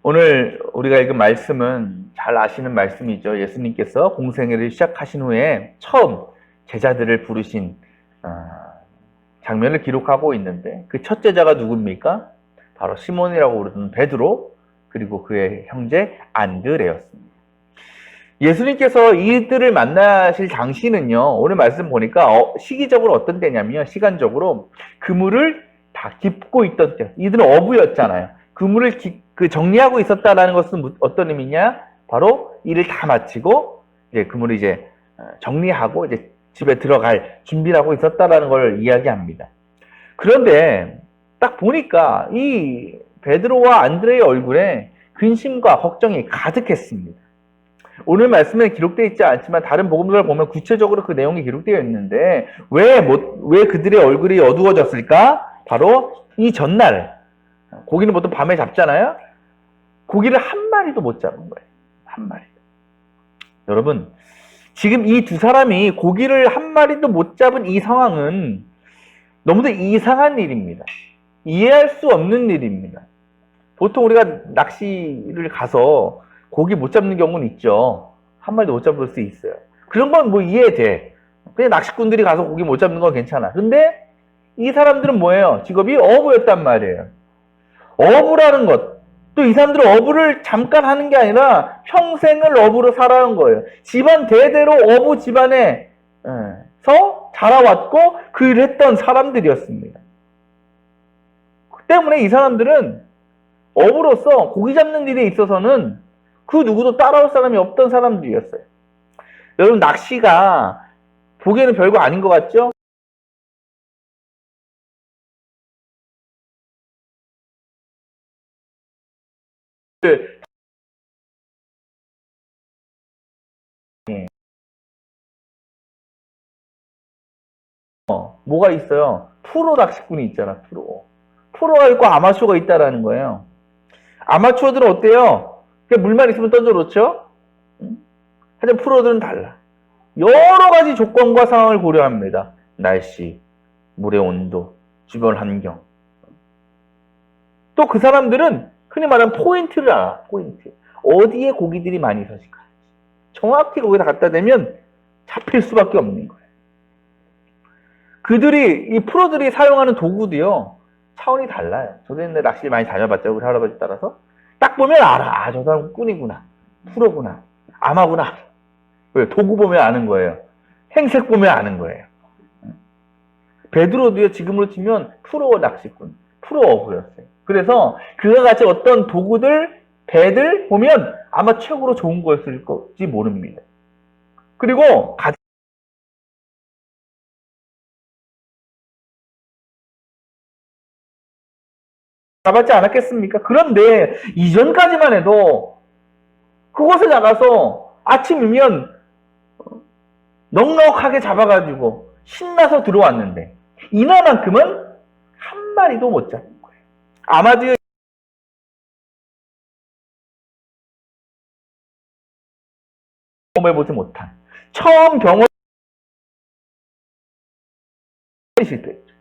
오늘 우리가 읽은 말씀은 잘 아시는 말씀이죠. 예수님께서 공생애를 시작하신 후에 처음 제자들을 부르신 장면을 기록하고 있는데 그 첫 제자가 누굽니까? 바로 시몬이라고 부르는 베드로 그리고 그의 형제 안드레였습니다. 예수님께서 이들을 만나실 당시는요. 오늘 말씀 보니까 시기적으로 어떤 때냐면요. 시간적으로 그물을 다 깁고 있던 때. 이들은 어부였잖아요. 그물을 정리하고 있었다라는 것은 어떤 의미냐? 바로 일을 다 마치고 이제 그물을 이제 정리하고 이제 집에 들어갈 준비를 하고 있었다라는 걸 이야기합니다. 그런데 딱 보니까 이 베드로와 안드레의 얼굴에 근심과 걱정이 가득했습니다. 오늘 말씀에 기록되어 있지 않지만 다른 복음서를 보면 구체적으로 그 내용이 기록되어 있는데 왜 그들의 얼굴이 어두워졌을까? 바로 이 전날 고기는 보통 밤에 잡잖아요. 고기를 한 마리도 못 잡은 거예요. 한 마리도. 여러분 지금 이 두 사람이 고기를 한 마리도 못 잡은 이 상황은 너무도 이상한 일입니다. 이해할 수 없는 일입니다. 보통 우리가 낚시를 가서 고기 못 잡는 경우는 있죠. 한 마리도 못 잡을 수 있어요. 그런 건 뭐 이해돼. 그냥 낚시꾼들이 가서 고기 못 잡는 건 괜찮아. 근데 이 사람들은 뭐예요? 직업이 어부였단 말이에요. 어부라는 것. 또 이 사람들은 어부를 잠깐 하는 게 아니라 평생을 어부로 살아온 거예요. 집안 대대로 어부 집안에서 자라왔고 그 일을 했던 사람들이었습니다. 그 때문에 이 사람들은 어부로서 고기 잡는 일에 있어서는 그 누구도 따라올 사람이 없던 사람들이었어요. 여러분 낚시가 보기에는 별거 아닌 것 같죠? 뭐가 있어요? 프로 낚시꾼이 있잖아. 프로가 있고 아마추어가 있다라는 거예요. 아마추어들은 어때요? 그냥 물만 있으면 던져놓죠? 하지만 프로들은 달라. 여러 가지 조건과 상황을 고려합니다. 날씨, 물의 온도, 주변 환경. 또 그 사람들은 흔히 말하는 포인트를 알아. 포인트. 어디에 고기들이 많이 서실까? 정확히 거기다 갖다 대면 잡힐 수밖에 없는 거예요. 이 프로들이 사용하는 도구도요, 차원이 달라요. 저도 옛날에 낚시를 많이 다녀봤죠. 우리 할아버지 따라서. 딱 보면 알아. 저 사람 꾼이구나. 프로구나. 아마구나. 왜? 도구 보면 아는 거예요. 행색 보면 아는 거예요. 베드로도요, 지금으로 치면 프로 낚시꾼, 프로 어부였어요. 그래서 그와 같이 어떤 도구들, 배들 보면 아마 최고로 좋은 거였을지 모릅니다. 그리고 잡았지 않았겠습니까? 그런데 이전까지만 해도 그곳에 나가서 아침이면 넉넉하게 잡아가지고 신나서 들어왔는데 이날만큼은 한 마리도 못 잡은 거예요. 아마도 경험해보지 못한 처음 경험이 실패했죠.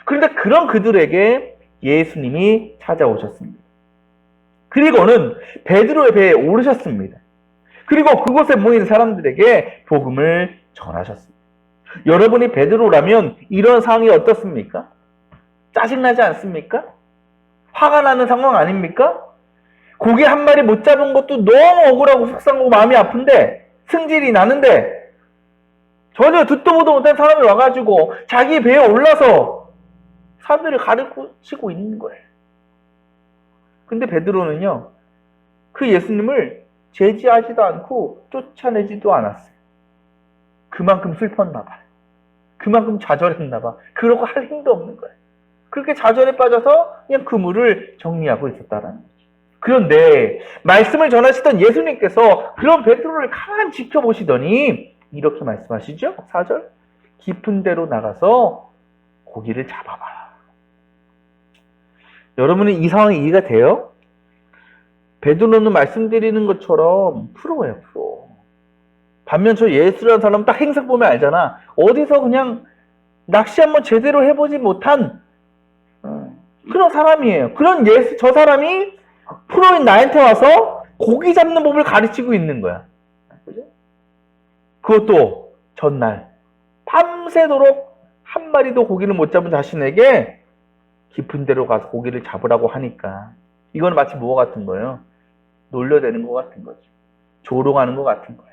그런데 그런 그들에게 예수님이 찾아오셨습니다. 그리고는 베드로의 배에 오르셨습니다. 그리고 그곳에 모인 사람들에게 복음을 전하셨습니다. 여러분이 베드로라면 이런 상황이 어떻습니까? 짜증나지 않습니까? 화가 나는 상황 아닙니까? 고기 한 마리 못 잡은 것도 너무 억울하고 속상하고 마음이 아픈데 승질이 나는데 전혀 듣도 보도 못한 사람이 와가지고 자기 배에 올라서 사람들을 가르치고 있는 거예요. 근데 베드로는요, 그 예수님을 제지하지도 않고 쫓아내지도 않았어요. 그만큼 슬펐나 봐요. 그만큼 좌절했나 봐. 그러고 할 힘도 없는 거예요. 그렇게 좌절에 빠져서 그냥 그물을 정리하고 있었다라는 거죠. 그런데 말씀을 전하시던 예수님께서 그런 베드로를 가만히 지켜보시더니 이렇게 말씀하시죠. 4절. 깊은 데로 나가서 고기를 잡아봐라. 여러분은 이 상황이 이해가 돼요? 베드로는 말씀드리는 것처럼 프로예요, 프로. 반면 저 예수라는 사람은 딱 행색 보면 알잖아. 어디서 그냥 낚시 한번 제대로 해보지 못한 그런 사람이에요. 그런 저 사람이 프로인 나한테 와서 고기 잡는 법을 가르치고 있는 거야. 그죠? 그것도 전날 밤새도록 한 마리도 고기를 못 잡은 자신에게 깊은 데로 가서 고기를 잡으라고 하니까 이건 마치 뭐와 같은 거예요? 놀려대는 것 같은 거죠. 조롱하는 것 같은 거예요.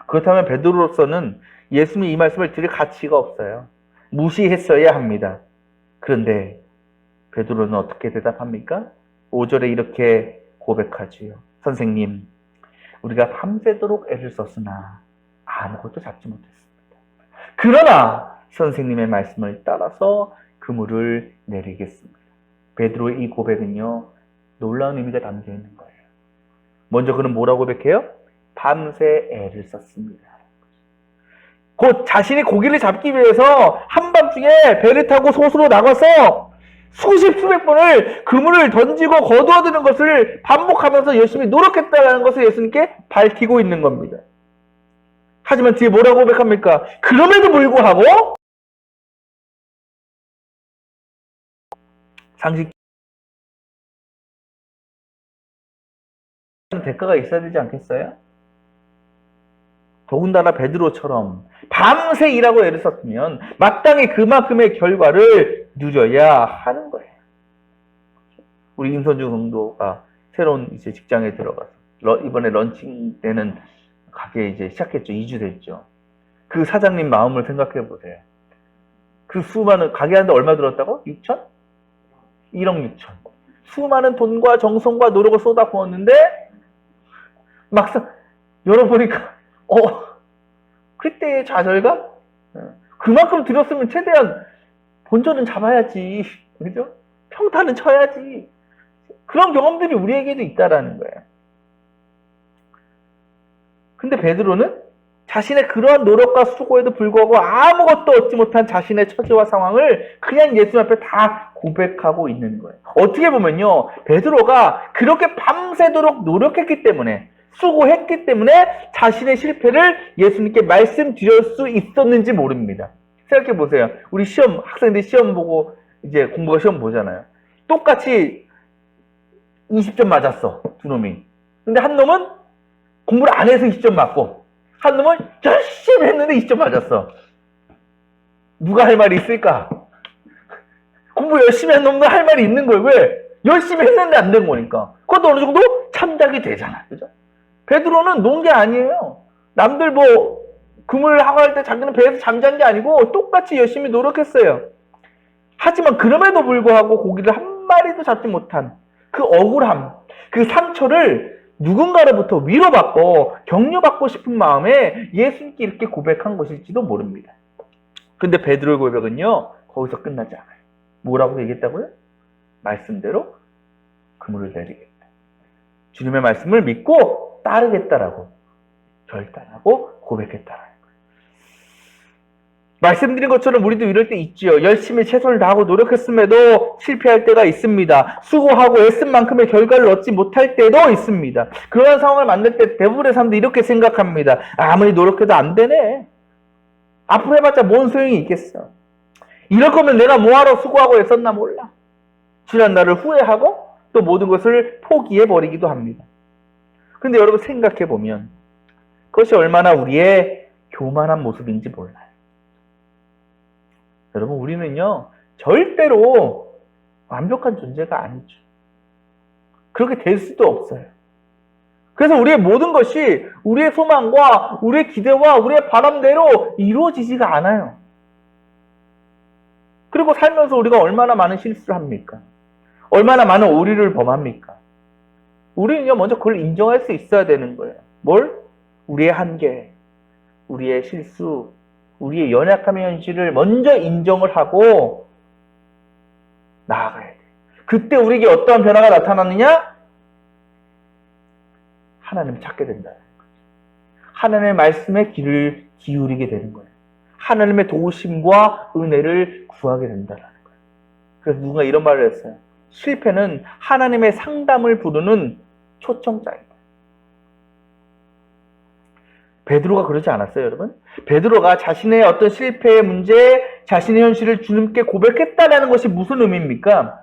그렇다면 베드로로서는 예수님이 이 말씀을 들을 가치가 없어요. 무시했어야 합니다. 그런데 베드로는 어떻게 대답합니까? 5절에 이렇게 고백하지요. 선생님, 우리가 밤새도록 애를 썼으나 아무것도 잡지 못했습니다. 그러나 선생님의 말씀을 따라서 그물을 내리겠습니다. 베드로의 이 고백은요, 놀라운 의미가 담겨 있는 거예요. 먼저 그는 뭐라고 고백해요? 밤새 애를 썼습니다. 곧 자신이 고기를 잡기 위해서 한밤중에 배를 타고 소수로 나가서 수십 수백 번을 그물을 던지고 거두어드는 것을 반복하면서 열심히 노력했다는 것을 예수님께 밝히고 있는 겁니다. 하지만 뒤에 뭐라고 고백합니까? 그럼에도 불구하고 상식 대가가 있어야 되지 않겠어요? 더군다나 베드로처럼 밤새 일하고 애를 썼으면 마땅히 그만큼의 결과를 누려야 하는 거예요. 우리 임선주 성도가 새로운 이제 직장에 들어가서 이번에 런칭 때는 가게 이제 시작했죠. 2주 됐죠. 그 사장님 마음을 생각해 보세요. 그 수많은 가게 하는데 얼마 들었다고? 6천? 1억 6천. 수많은 돈과 정성과 노력을 쏟아부었는데 막상 열어보니까 그때의 좌절감? 그만큼 들였으면 최대한 본전은 잡아야지. 그죠? 평타는 쳐야지. 그런 경험들이 우리에게도 있다라는 거예요. 근데 베드로는 자신의 그러한 노력과 수고에도 불구하고 아무것도 얻지 못한 자신의 처지와 상황을 그냥 예수님 앞에 다 고백하고 있는 거예요. 어떻게 보면요, 베드로가 그렇게 밤새도록 노력했기 때문에, 수고했기 때문에 자신의 실패를 예수님께 말씀드릴 수 있었는지 모릅니다. 생각해 보세요. 우리 학생들이 시험 보고 이제 공부가 시험 보잖아요. 똑같이 20점 맞았어, 두 놈이. 근데 한 놈은 공부를 안 해서 20점 맞고, 한 놈은 열심히 했는데 20점 맞았어. 누가 할 말이 있을까? 공부 열심히 한 놈도 할 말이 있는 거예요. 왜? 열심히 했는데 안 된 거니까. 그것도 어느 정도 참작이 되잖아. 그죠? 베드로는 논 게 아니에요. 남들 그물 하고 할 때 자기는 배에서 잠잔 게 아니고 똑같이 열심히 노력했어요. 하지만 그럼에도 불구하고 고기를 한 마리도 잡지 못한 그 억울함, 그 상처를 누군가로부터 위로받고 격려받고 싶은 마음에 예수님께 이렇게 고백한 것일지도 모릅니다. 근데 베드로의 고백은요, 거기서 끝나지 않아요. 뭐라고 얘기했다고요? 말씀대로 그물을 내리겠다. 주님의 말씀을 믿고 따르겠다라고 결단하고 고백했다라는 거예요. 말씀드린 것처럼 우리도 이럴 때 있지요. 열심히 최선을 다하고 노력했음에도 실패할 때가 있습니다. 수고하고 애쓴 만큼의 결과를 얻지 못할 때도 있습니다. 그런 상황을 만날 때 대부분의 사람들이 이렇게 생각합니다. 아무리 노력해도 안 되네. 앞으로 해봤자 뭔 소용이 있겠어. 이럴 거면 내가 뭐하러 수고하고 애썼나 몰라. 지난 날을 후회하고 또 모든 것을 포기해버리기도 합니다. 근데 여러분 생각해보면 그것이 얼마나 우리의 교만한 모습인지 몰라요. 여러분, 우리는요, 절대로 완벽한 존재가 아니죠. 그렇게 될 수도 없어요. 그래서 우리의 모든 것이 우리의 소망과 우리의 기대와 우리의 바람대로 이루어지지가 않아요. 그리고 살면서 우리가 얼마나 많은 실수를 합니까? 얼마나 많은 오류를 범합니까? 우리는요, 먼저 그걸 인정할 수 있어야 되는 거예요. 뭘? 우리의 한계, 우리의 실수, 우리의 연약함의 현실을 먼저 인정을 하고 나아가야 돼. 그때 우리에게 어떠한 변화가 나타나느냐? 하나님을 찾게 된다. 하나님의 말씀에 귀를 기울이게 되는 거예요. 하나님의 도우심과 은혜를 구하게 된다는 거예요. 그래서 누군가 이런 말을 했어요. 실패는 하나님의 상담을 부르는 초청장이다. 베드로가 그러지 않았어요, 여러분? 베드로가 자신의 어떤 실패의 문제에 자신의 현실을 주님께 고백했다라는 것이 무슨 의미입니까?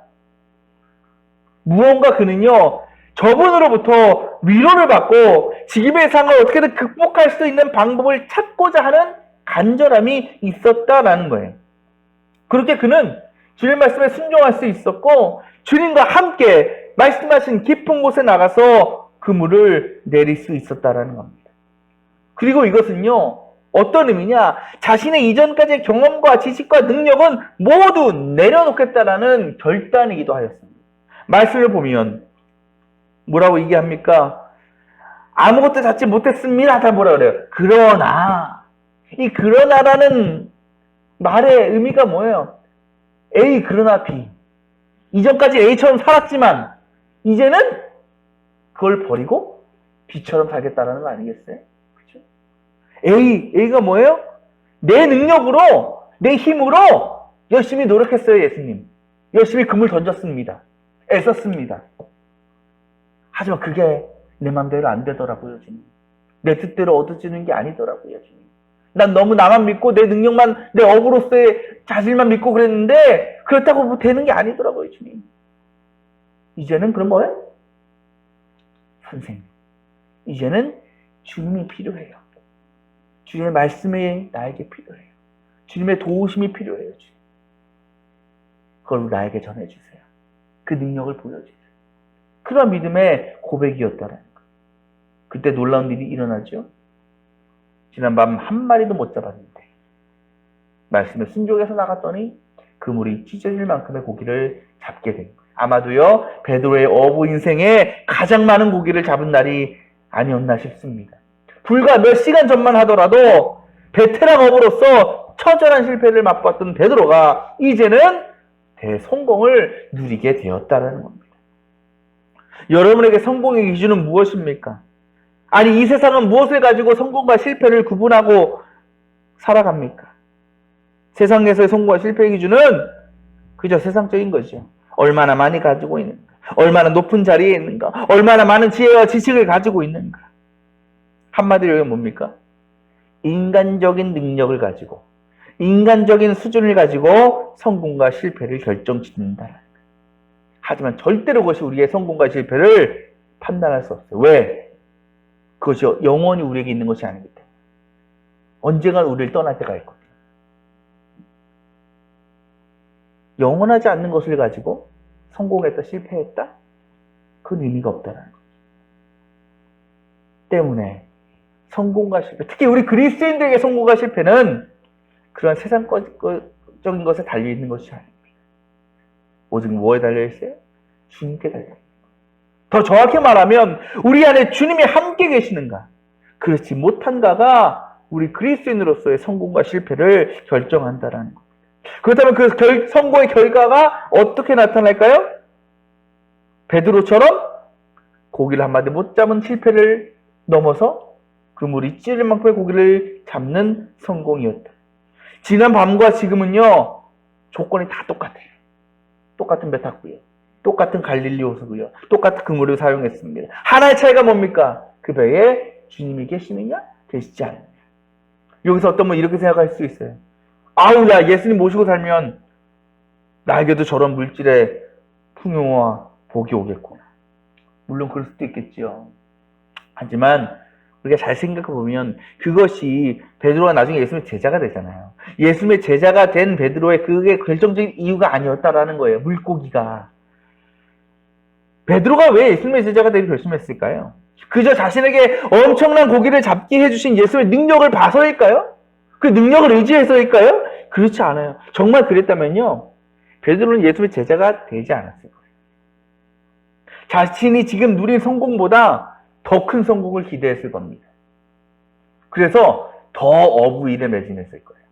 무언가 그는요, 저분으로부터 위로를 받고 지금의 상을 어떻게든 극복할 수 있는 방법을 찾고자 하는 간절함이 있었다라는 거예요. 그렇게 그는 주님 말씀에 순종할 수 있었고 주님과 함께 말씀하신 깊은 곳에 나가서 그물을 내릴 수 있었다라는 겁니다. 그리고 이것은요, 어떤 의미냐? 자신의 이전까지의 경험과 지식과 능력은 모두 내려놓겠다라는 결단이기도 하였습니다. 말씀을 보면 뭐라고 얘기합니까? 아무것도 찾지 못했습니다. 다 뭐라 그래요? 그러나, 이 그러나라는 말의 의미가 뭐예요? A 그러나 B. 이전까지 A처럼 살았지만 이제는 그걸 버리고 B처럼 살겠다라는 거 아니겠어요? 그렇죠? A가 뭐예요? 내 능력으로, 내 힘으로 열심히 노력했어요, 예수님. 열심히 금을 던졌습니다. 애썼습니다. 하지만 그게 내 맘대로 안 되더라고요, 주님. 내 뜻대로 얻어지는 게 아니더라고요, 주님. 난 너무 나만 믿고 내 능력만, 내 업으로서의 자질만 믿고 그랬는데 그렇다고 뭐 되는 게 아니더라고요, 주님. 이제는 그럼 뭐예요? 선생님. 이제는 주님이 필요해요. 주님의 말씀이 나에게 필요해요. 주님의 도우심이 필요해요, 주님. 그걸 나에게 전해주세요. 그 능력을 보여주세요. 그런 믿음의 고백이었다라는 거예요. 그때 놀라운 일이 일어나죠. 지난밤 한 마리도 못 잡았는데 말씀에 순종해서 나갔더니 그물이 찢어질 만큼의 고기를 잡게 된 거예요. 아마도요, 베드로의 어부 인생에 가장 많은 고기를 잡은 날이 아니었나 싶습니다. 불과 몇 시간 전만 하더라도 베테랑 어부로서 처절한 실패를 맛봤던 베드로가 이제는 대성공을 누리게 되었다는 겁니다. 여러분에게 성공의 기준은 무엇입니까? 아니, 이 세상은 무엇을 가지고 성공과 실패를 구분하고 살아갑니까? 세상에서의 성공과 실패의 기준은 그저 세상적인 거죠. 얼마나 많이 가지고 있는가, 얼마나 높은 자리에 있는가, 얼마나 많은 지혜와 지식을 가지고 있는가. 한마디로 이게 뭡니까? 인간적인 능력을 가지고, 인간적인 수준을 가지고 성공과 실패를 결정짓는다. 하지만 절대로 그것이 우리의 성공과 실패를 판단할 수 없어요. 왜? 그것이 영원히 우리에게 있는 것이 아니기 때문에. 언젠간 우리를 떠날 때가 있거든요. 영원하지 않는 것을 가지고 성공했다, 실패했다? 그건 의미가 없다는 거죠. 때문에 성공과 실패, 특히 우리 그리스도인들에게 성공과 실패는 그런 세상적인 것에 달려있는 것이 아닙니다. 오직 뭐에 달려있어요? 주님께 달려있어요. 더 정확히 말하면 우리 안에 주님이 함께 계시는가, 그렇지 못한가가 우리 그리스도인으로서의 성공과 실패를 결정한다라는 겁니다. 그렇다면 그 성공의 결과가 어떻게 나타날까요? 베드로처럼 고기를 한 마디 못 잡은 실패를 넘어서 그물이 찢을 만큼의 고기를 잡는 성공이었다. 지난 밤과 지금은요, 조건이 다 똑같아요. 똑같은 배 탔고요, 똑같은 갈릴리 호수고요, 똑같은 그물을 사용했습니다. 하나의 차이가 뭡니까? 그 배에 주님이 계시느냐, 계시지 않느냐. 여기서 어떤 분 이렇게 생각할 수 있어요. 아우, 야, 예수님 모시고 살면 나에게도 저런 물질의 풍요와 복이 오겠구나. 물론 그럴 수도 있겠죠. 하지만 우리가 잘 생각해보면 그것이 베드로가 나중에 예수님의 제자가 되잖아요. 예수님의 제자가 된 베드로의 그게 결정적인 이유가 아니었다라는 거예요. 물고기가. 베드로가 왜 예수님의 제자가 되기 결심했을까요? 그저 자신에게 엄청난 고기를 잡게 해주신 예수님의 능력을 봐서일까요? 그 능력을 의지해서일까요? 그렇지 않아요. 정말 그랬다면요, 베드로는 예수님의 제자가 되지 않았을 거예요. 자신이 지금 누린 성공보다 더 큰 성공을 기대했을 겁니다. 그래서 더 어부 일에 매진했을 거예요.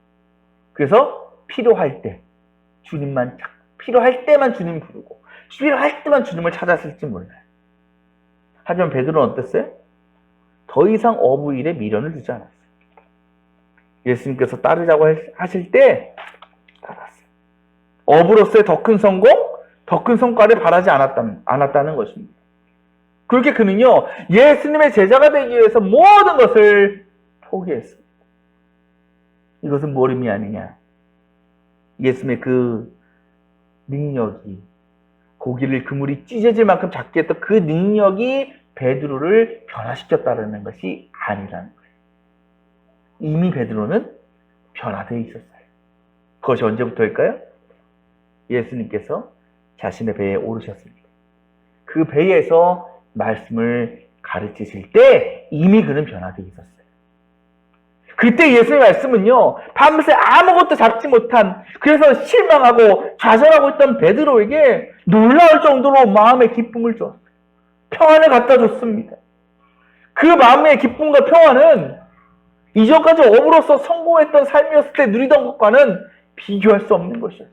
그래서 필요할 때 주님만, 필요할 때만 주님 부르고 필요할 때만 주님을 찾았을지 몰라요. 하지만 베드로는 어땠어요? 더 이상 어부 일에 미련을 두지 않았어요. 예수님께서 따르자고 하실 때 따랐어요. 어부로서의 더 큰 성공, 더 큰 성과를 바라지 않았다는 것입니다. 그렇게 그는요, 예수님의 제자가 되기 위해서 모든 것을 포기했습니다. 이것은 뭘 의미하느냐? 예수님의 그 능력이, 고기를 그물이 찢어질 만큼 작게 했던 그 능력이 베드로를 변화시켰다는 것이 아니라는 거예요. 이미 베드로는 변화되어 있었어요. 그것이 언제부터일까요? 예수님께서 자신의 배에 오르셨습니다. 그 배에서 말씀을 가르치실 때 이미 그는 변화되어 있었어요. 그때 예수의 말씀은요, 밤새 아무것도 잡지 못한, 그래서 실망하고 좌절하고 있던 베드로에게 놀라울 정도로 마음의 기쁨을 줬어요. 평안을 갖다 줬습니다. 그 마음의 기쁨과 평안은 이전까지 업으로서 성공했던 삶이었을 때 누리던 것과는 비교할 수 없는 것이었어요.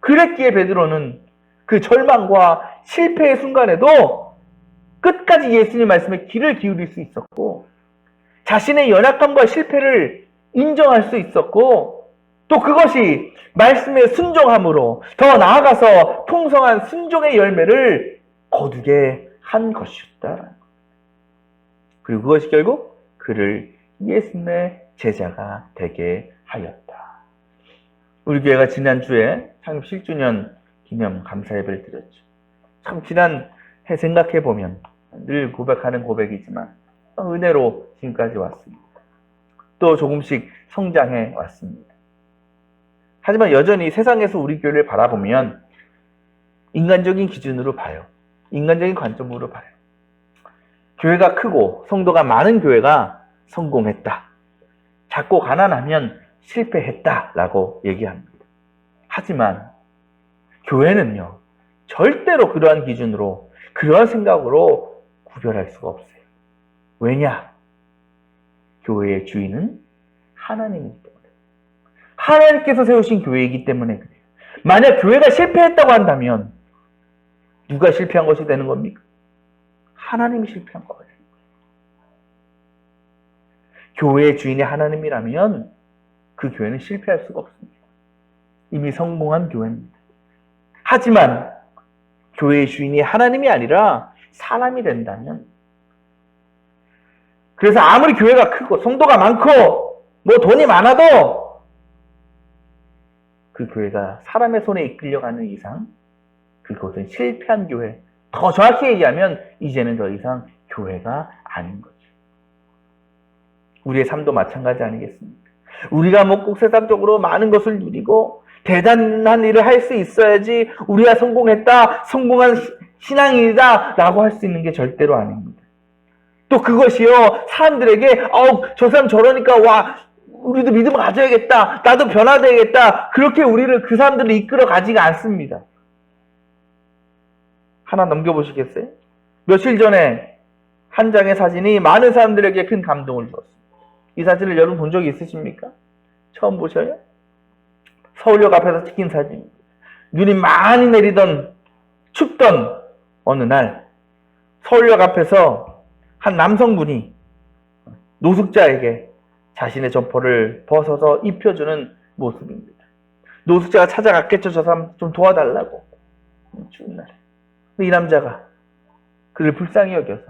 그랬기에 베드로는 그 절망과 실패의 순간에도 끝까지 예수님 말씀에 귀를 기울일 수 있었고, 자신의 연약함과 실패를 인정할 수 있었고, 또 그것이 말씀의 순종함으로 더 나아가서 풍성한 순종의 열매를 거두게 한 것이었다. 그리고 그것이 결국 그를 예수님의 제자가 되게 하였다. 우리 교회가 지난주에 창립 7주년 기념 감사 예배를 드렸죠. 참 지난해 생각해보면 늘 고백하는 고백이지만 은혜로 지금까지 왔습니다. 또 조금씩 성장해 왔습니다. 하지만 여전히 세상에서 우리 교회를 바라보면 인간적인 기준으로 봐요. 인간적인 관점으로 봐요. 교회가 크고 성도가 많은 교회가 성공했다. 작고 가난하면 실패했다라고 얘기합니다. 하지만 교회는요, 절대로 그러한 기준으로, 그러한 생각으로 구별할 수가 없어요. 왜냐? 교회의 주인은 하나님이기 때문에. 하나님께서 세우신 교회이기 때문에 그래요. 만약 교회가 실패했다고 한다면 누가 실패한 것이 되는 겁니까? 하나님이 실패한 거예요. 교회의 주인이 하나님이라면 그 교회는 실패할 수가 없습니다. 이미 성공한 교회입니다. 하지만 교회의 주인이 하나님이 아니라 사람이 된다면, 그래서 아무리 교회가 크고 성도가 많고 뭐 돈이 많아도 그 교회가 사람의 손에 이끌려가는 이상 그것은 실패한 교회, 더 정확히 얘기하면 이제는 더 이상 교회가 아닌 거죠. 우리의 삶도 마찬가지 아니겠습니까? 우리가 뭐 꼭 세상적으로 많은 것을 누리고 대단한 일을 할 수 있어야지 우리가 성공했다, 성공한 신앙이다 라고 할 수 있는 게 절대로 아닙니다. 또 그것이요, 사람들에게 저 사람 저러니까 와 우리도 믿음을 가져야겠다, 나도 변화되겠다, 그렇게 우리를, 그 사람들을 이끌어 가지가 않습니다. 하나 넘겨보시겠어요? 며칠 전에 한 장의 사진이 많은 사람들에게 큰 감동을 주었습니다. 이 사진을 여러분 본 적이 있으십니까? 처음 보셔요? 서울역 앞에서 찍힌 사진입니다. 눈이 많이 내리던, 춥던 어느 날 서울역 앞에서 한 남성분이 노숙자에게 자신의 점퍼를 벗어서 입혀주는 모습입니다. 노숙자가 찾아갔겠죠. 저 사람 좀 도와달라고. 추운 날에. 이 남자가 그를 불쌍히 여겨서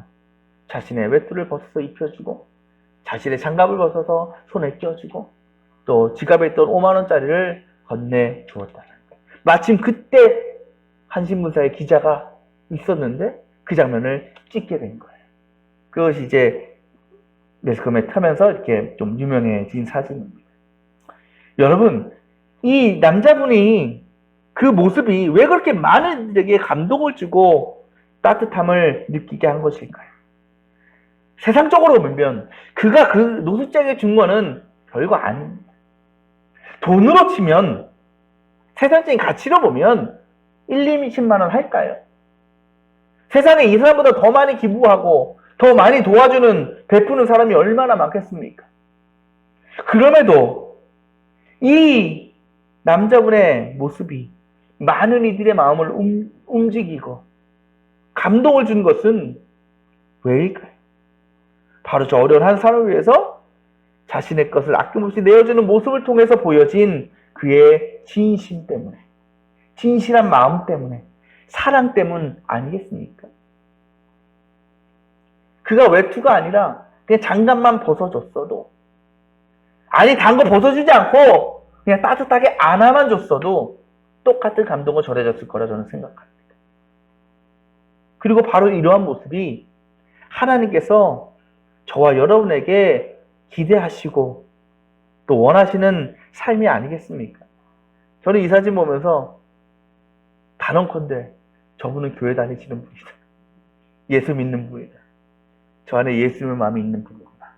자신의 외투를 벗어서 입혀주고, 자신의 장갑을 벗어서 손에 껴주고, 또 지갑에 있던 5만 원짜리를 건네주었다는 거예요. 마침 그때 한 신문사의 기자가 있었는데 그 장면을 찍게 된 거예요. 그것이 이제 매스컴에 타면서 이렇게 좀 유명해진 사진입니다. 여러분, 이 남자분이 그 모습이 왜 그렇게 많은 이들에게 감동을 주고 따뜻함을 느끼게 한 것일까요? 세상적으로 보면 그가 그 노숙자에게 준 거는 별거 아닙니다. 돈으로 치면, 세상적인 가치로 보면 1, 2, 20만 원 할까요? 세상에 이 사람보다 더 많이 기부하고 더 많이 도와주는, 베푸는 사람이 얼마나 많겠습니까? 그럼에도 이 남자분의 모습이 많은 이들의 마음을 움직이고 감동을 준 것은 왜일까요? 바로 저 어려운 한 사람을 위해서 자신의 것을 아낌없이 내어주는 모습을 통해서 보여진 그의 진심 때문에, 진실한 마음 때문에, 사랑 때문 아니겠습니까? 그가 외투가 아니라 그냥 장갑만 벗어줬어도, 아니 단 거 벗어주지 않고 그냥 따뜻하게 안아만 줬어도 똑같은 감동을 전해졌을 거라 저는 생각합니다. 그리고 바로 이러한 모습이 하나님께서 저와 여러분에게 기대하시고 또 원하시는 삶이 아니겠습니까? 저는 이 사진 보면서 단언컨대 저분은 교회 다니시는 분이다. 예수 믿는 분이다. 저 안에 예수님의 마음이 있는 분이구나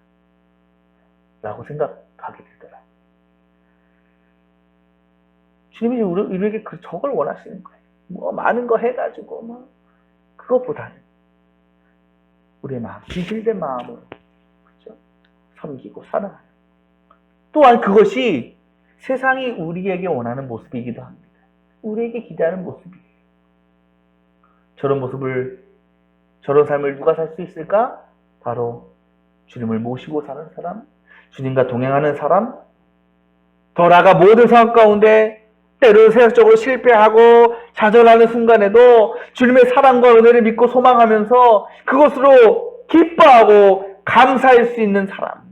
라고 생각하게 되더라고요. 주님이 우리에게 저걸 원하시는 거예요. 뭐 많은 거 해가지고 뭐 그것보다는 우리의 마음, 진실된 마음으로 그렇죠? 섬기고 사랑하는. 또한 그것이 세상이 우리에게 원하는 모습이기도 합니다. 우리에게 기대하는 모습이에요. 저런 모습을, 저런 삶을 누가 살 수 있을까? 바로 주님을 모시고 사는 사람, 주님과 동행하는 사람, 더 나아가 모든 상황 가운데 때로는 세상적으로 실패하고 좌절하는 순간에도 주님의 사랑과 은혜를 믿고 소망하면서 그것으로 기뻐하고 감사할 수 있는 사람,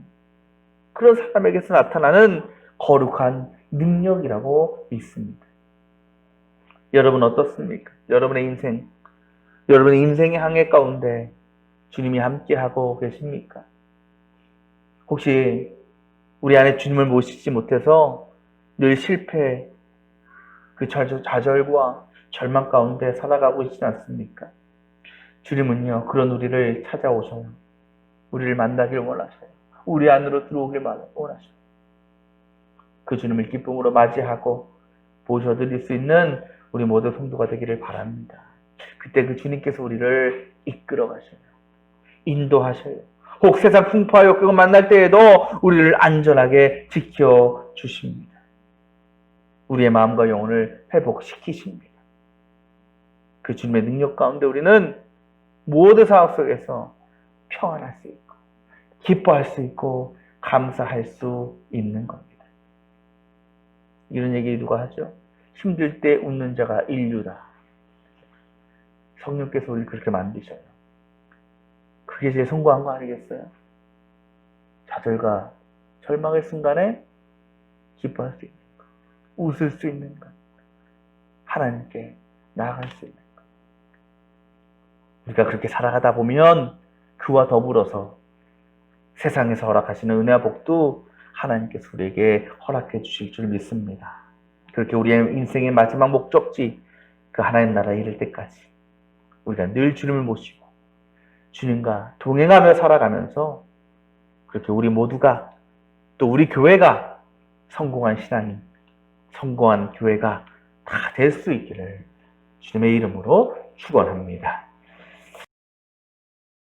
그런 사람에게서 나타나는 거룩한 능력이라고 믿습니다. 여러분 어떻습니까? 여러분의 인생의 항해 가운데 주님이 함께하고 계십니까? 혹시 우리 안에 주님을 모시지 못해서 늘 실패, 그 좌절과 절망 가운데 살아가고 있지 않습니까? 주님은요, 그런 우리를 찾아오셔요. 우리를 만나길 원하셔요. 우리 안으로 들어오길 원하셔요. 그 주님을 기쁨으로 맞이하고 모셔드릴 수 있는 우리 모두 성도가 되기를 바랍니다. 그때 그 주님께서 우리를 이끌어 가셔요. 인도하셔요. 혹 세상 풍파와 역경을 만날 때에도 우리를 안전하게 지켜주십니다. 우리의 마음과 영혼을 회복시키십니다. 그 주님의 능력 가운데 우리는 모든 상황 속에서 평안할 수 있고 기뻐할 수 있고 감사할 수 있는 겁니다. 이런 얘기 누가 하죠? 힘들 때 웃는 자가 인류다. 성령께서 우리를 그렇게 만드셔요. 그게 제일 성공한 거 아니겠어요? 좌절과 절망의 순간에 기뻐할 수 있는 것, 웃을 수 있는 것, 하나님께 나아갈 수 있는 것. 우리가 그렇게 살아가다 보면 그와 더불어서 세상에서 허락하시는 은혜와 복도 하나님께서 우리에게 허락해 주실 줄 믿습니다. 그렇게 우리의 인생의 마지막 목적지, 그 하나님 나라에 이를 때까지 우리가 늘 주님을 모시고 주님과 동행하며 살아가면서 그렇게 우리 모두가 또 우리 교회가 성공한 신앙인, 성공한 교회가 다 될 수 있기를 주님의 이름으로 축원합니다.